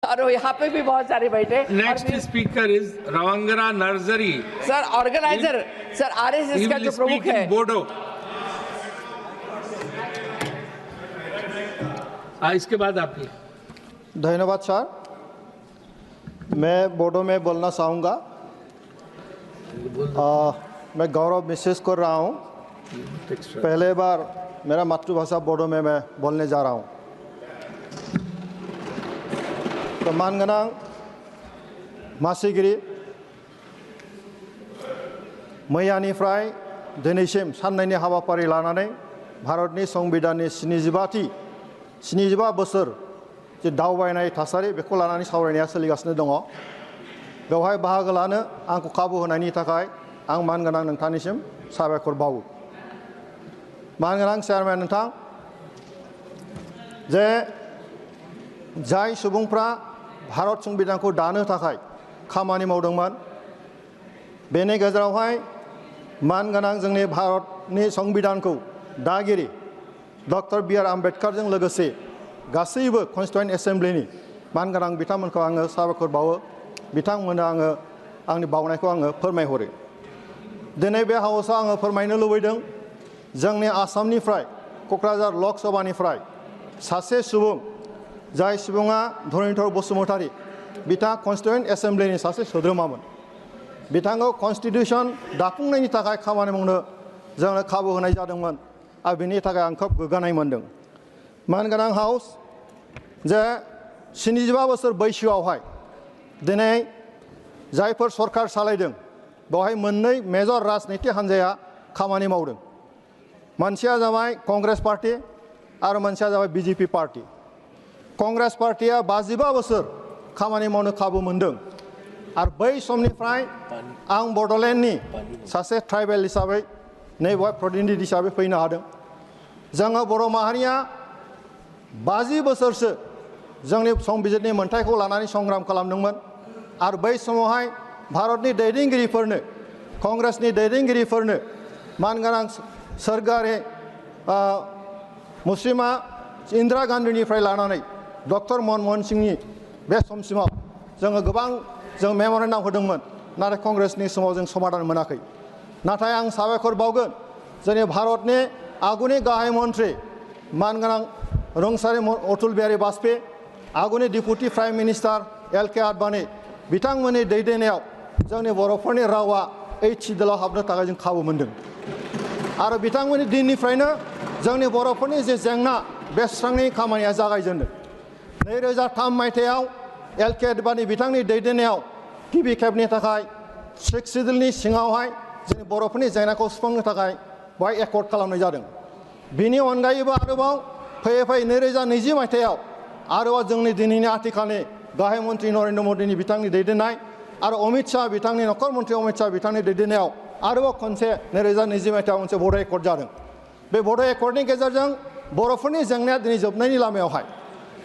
और यहाँ पे भी बहुत सारे बैठे। Next speaker is Ravangana Nursery. Sir organiser sir RSS He का will जो प्रमुख speak है। in Bodo. इसके बाद आप ही। धन्यवाद सर। मैं बोडो में बोलना चाहूँगा। मैं गौरव महसूस कर रहा हूँ। पहले बार मेरा मातृभाषा बोडो में मैं बोलने जा रहा हूँ। तो मानगोनां मासिगिरि मैयानिफ्राय दिनैसिम साननैनि हाबाफारि लानानै भारतनि संबिधाननि 75 बोसोर जे दावबायनाय थासारि बेखौ लानानै सावरायनाया सोलिगासिनो दङ। बेवहाय बाहागो लानो आंखौ खाबु होनायनि थाखाय आं मानगोनां नोंथांनिसिम साबायखर बावो। मानगोनां चेयारमेन नोंथां, जे जाय सुबुंफ्रा भारत संबिधानखौ दानो थाखाय खामानि मावदोंमोन, बेनि गेजेरावहाय मानगोनां जोंनि भारतनि संबिधानखौ दागिरि डक्टर बि आर आम्बेडकारजों लोगोसे गासैबो कन्स्टिट्युएन्ट एसेम्ब्लिनि मानगोनां बिथांमोनखौ आङो साबायखर बावो। बिथांमोननो आङो आंनि बावनायखौ आङो फोरमायहरो। दिनै बे हाउसआव आङो फोरमायनो लुबैदों, जोंनि आसामनिफ्राय क'क्राझार लकसभानिफ्राय सासे सुबुं, जाय सुबुङा धरनीधर बसुमतारी, बिथाङा कन्स्टिट्युएन्ट एसेम्ब्लिनि सासे सोद्रोमामोन। बिथांखौ कन्स्टिटिउसन दाफुंनायनि थाखाय खामानि मावनो जोंनो खाबु होनाय जादोंमोन आरो बेनि थाखाय आं खोब गोग्गानाय मोनदों। मानगोनां हाउस, जे 75 बोसोर बैसोआवहाय दिनै जायफोर सरकार सालायदों, बेवहाय मोननै मेजर राजनिति हान्जाया खामानि मावदों। मोनसेया जाबाय कंग्रेस पार्टी आरो मोनसेया जाबाय बिजेपि पार्टी। कंग्रेस पार्टीया 55 बोसोर खामानि मावनो खाबु मोनदों आरो बै समनिफ्राय आं बड'लेण्डनि सासे ट्राइबेल हिसाबै नैबेवहाय प्रतिनिधि हिसाबै फैनो हादों। जोङो बर' माहारिया 50 बोसोरसो जोंनि संबिजिरनि मोन्थायखौ लानानै संग्राम खालामदोंमोन आरो बै समावहाय भारतनि दैदेनगिरिफोरनो, कंग्रेसनि दैदेनगिरिफोरनो मानगोनां सोरगोआरि मुस्लिमा इन्दिरा गान्धीनिफ्राय लानानै डक्टर मनमोहन सिंहनि बे समसिमाव जोङो गोबां जों मेम'रेन्डाम होदोंमोन, नाथाय कंग्रेसनि समाव जों समाधान मोनाखै। नाथाय आं साबायखर बावगोन जोंनि भारतनि आगुनि गाहाय मन्त्रि मानगोनां रुंसारि अटल बिहारी वाजपेयी, आगुनि deputy prime minister LK. Advani बिथांमोननि दैदेननायाव जोंनि बर'फोरनि रावा HCDL आव हाबनो थाखाय जों खाबु मोनदों आरो बिथांमोननि दिननिफ्रायनो जोंनि बर'फोरनि जे जेंना बे सुस्रांनायनि खामानिया जागायजेनदों। 2003 मायथाइयाव एल.के. आडवाणी बिथांनि दैदेननायाव गिबि खेबनि थाखाय 6 शिड्यूलनि सिङावहाय जोंनि बर'फोरनि जेंनाखौ सुफुंनो थाखाय बेवहाय एकर्ड खालामनाय जादों। बिनि अनगायैबो आरोबाव फैयै फैयै 2020 मायथाइयाव आरोबाव जोंनि दिनैनि आथिखालनि गाहाय मन्त्रि नरेन्द्र मदिनि बिथांनि दैदेननाय आरो अमित शाह बिथांनि नखर मन्त्रि अमित शाह बिथांनि दैदेननायाव आरोबाव खनसे 2020 मायथाइयाव मोनसे बड' एकर्ड जादों। बे बड' एकर्डनि गेजेरजों बर'फोरनि जेंनाया दिनै जोबनायनि लामायावहाय।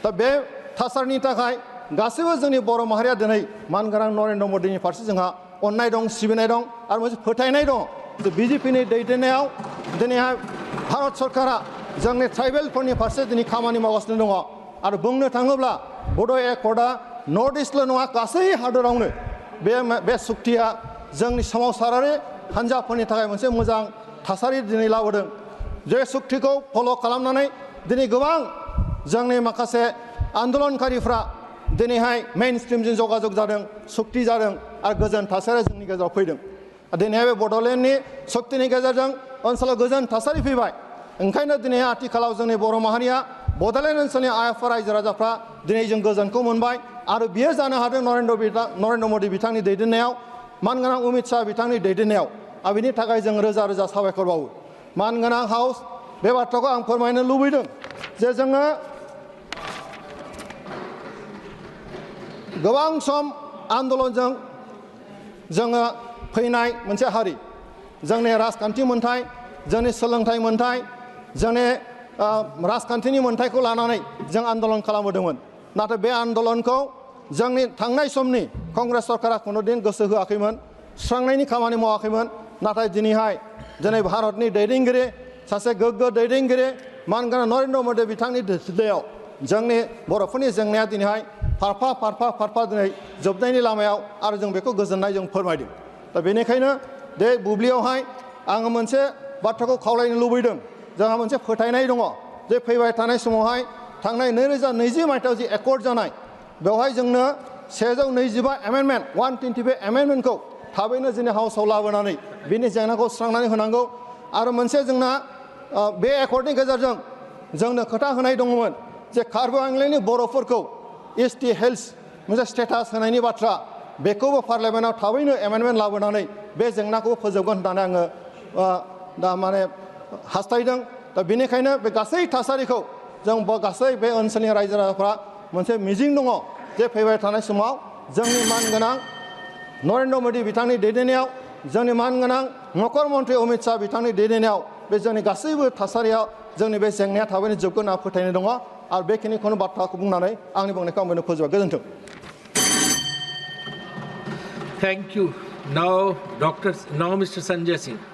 दा बे थासारिनि थाखाय गासैबो जोंनि बर' माहारिया दिनै मानगोनां नरेन्द्र मदिनि फारसे जोंहा अननाय दं, सिबिनाय दं आरो मोनसे फोथायनाय दङ जे बिजेपिनि दैदेननायाव दिनैहाय भारत सरकारा जोंनि ट्राइबेलफोरनि फारसे दिनै खामानि मावगासिनो दङ आरो बुंनो थाङोब्ला बड' एकर्डआ नर्थ इस्टल' नङा, गासै हादरावनो बे सुक्तिया जोंनि सोमावसारारि हान्जाफोरनि थाखाय मोनसे मोजां थासारि दिनै लाबोदों। जे सुक्तिखौ फल' खालामनानै दिनै गोबां जोंनि माखासे आन्दलनकारिफ्रा दिनैहाय मेइन स्ट्रिमजों जगाजग जादों, सुक्ति जादों आरो गोजोन थासारिया जोंनि गेजेराव फैदों। दिनैहाय बे बड'लेण्डनि सुक्तिनि गेजेरजों ओनसोलाव गोजोन थासारि फैबाय। ओंखायनो दिनै आथिखालाव जोंनि बर' माहारिया बड'लेण्ड ओनसोलनि आइएफआ रायजो राजाफ्रा दिनै जों गोजोनखौ मोनबाय आरो बियो जानो हादों नरेन्द्र मदि बिथांनि दैदेननायाव, मानगोनां अमित शाह बिथांनि दैदेननायाव। आरो बिनि थाखाय जों रोजा रोजा साबायखर बावो। मानगोनां हाउस, बे बाथ्राखौ आं फोरमायनो लुबैदों जे जोङो गोबां सम आन्दलनजों जोङो फैनाय मोनसे हारि। जोंनि राजखान्थि मोन्थाय, जोंनि सोलोंथाइ मोन्थाय, जोंनि राजखान्थिनि मोन्थायखौ लानानै जों आन्दलन खालामबोदोंमोन। नाथाय बे आन्दलनखौ जोंनि थांनाय समनि कंग्रेस सरकारा खुनुदिन गोसो होआखैमोन, सुस्रांनायनि खामानि मावाखैमोन। नाथाय दिनै भारतनि दैदेनगिरि, सासे गोग्गो दैदेनगिरि मानगोनां नरेन्द्र मदि बिथांनि दैदेननायाव जोंनि बर'फोरनि जेंनाया दिनैहाय फारफा दिनै जोबनायनि लामायाव आरो जों बेखौ गोजोननाय जों फोरमायदों दा बेनिखायनो बे बुब्लियावहाय आङो मोनसे बाथ्राखौ खावलायनो लुबैदों जोंहा मोनसे फोथायनाय दङ जे फैबाय थानाय समावहाय थांनाय 2020 मायथाइयाव जि एकर्ड जानाय बेवहाय जोंनो 125 एमेन्डमेन्ट 125 एमेन्डमेन्टखौ थाबैनो जोंनि हाउसआव लाबोनानै बिनि जेंनाखौ सुस्रांनानै होनांगौ आरो मोनसे जोंना बे एकर्डनि गेजेरजों जोंनो खोथा होनाय दङमोन जे कार्बि आंलंनि बर'फोरखौ एसटी हेल्थ मोनसे स्टेटास होनायनि बाथ्रा बेखौबो पार्लियामेन्टआव थाबैनो एमेन्डमेन्ट लाबोनानै बे जेंनाखौ फोजोबगोन होननानै आङो दा माने हास्थायदों दा बेनिखायनो बे गासै थासारिखौ जों गासै बे ओनसोलनि रायजो राजाफ्रा मोनसे मिजिं दङ जे फैबाय थानाय समाव जोंनि मानगोनां नरेन्द्र मोदी बिथांनि दैदेननायाव जोंनि मानगोनां नखर मन्त्रि अमित शाह बिथांनि दैदेननायाव बे जोंनि गासैबो थासारियाव जोंनि बे जेंनाया थाबैनो जोबगोन होनना फोथायनाय दङ आरो बेखिनिखौनो बाथ्राखौ बुंनानै आंनि बुंनायखौ आं बेनो फोजोबबाय गोजोन्थों Thank you. Now, Mr. Sanjay Singh.